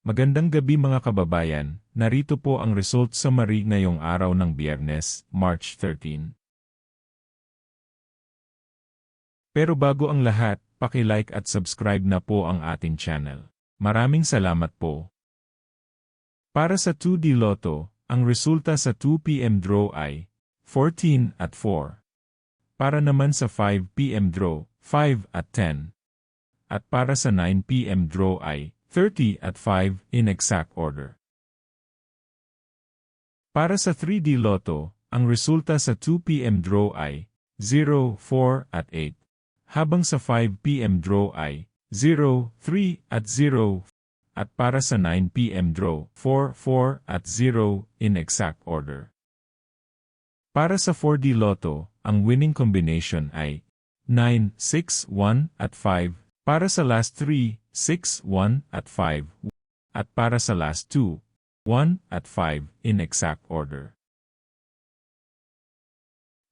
Magandang gabi mga kababayan, narito po ang result summary ngayong araw ng Biyernes, March 13. Pero bago ang lahat, paki-like at subscribe na po ang ating channel. Maraming salamat po. Para sa 2D Lotto, ang resulta sa 2 p.m. draw ay 14 at 4. Para naman sa 5 p.m. draw, 5 at 10. At para sa 9 p.m. draw ay 30 at 5 in exact order. Para sa 3D Lotto, ang resulta sa 2 p.m. draw ay 0, 4 at 8. Habang sa 5 p.m. draw ay 0, 3 at 0. At para sa 9 p.m. draw, 4, 4 at 0 in exact order. Para sa 4D Lotto, ang winning combination ay 9, 6, 1 at 5. Para sa last 3, 6, 1 at 5. At para sa last 2, 1 at 5 in exact order.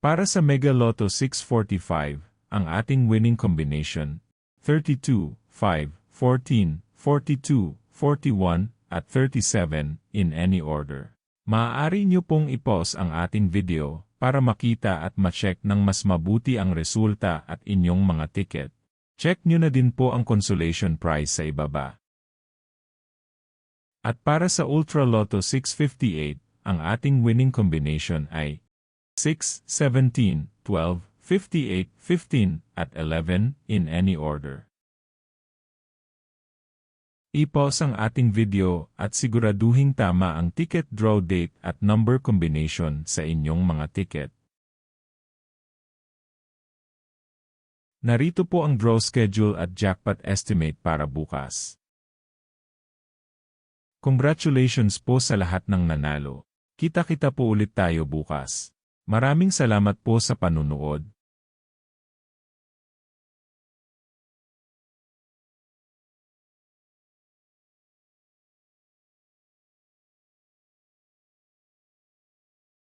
Para sa Mega Lotto 645, ang ating winning combination, 32, 5, 14, 42, 41, at 37 in any order. Maaari nyo pong i-pause ang ating video para makita at ma-check ng mas mabuti ang resulta at inyong mga ticket. Check nyo na din po ang consolation prize sa ibaba. At para sa Ultra Lotto 658, ang ating winning combination ay 6, 17, 12, 58, 15, at 11 in any order. I-pause ang ating video at siguraduhing tama ang ticket draw date at number combination sa inyong mga ticket. Narito po ang draw schedule at jackpot estimate para bukas. Congratulations po sa lahat ng nanalo. Kita-kita po ulit tayo bukas. Maraming salamat po sa panunood.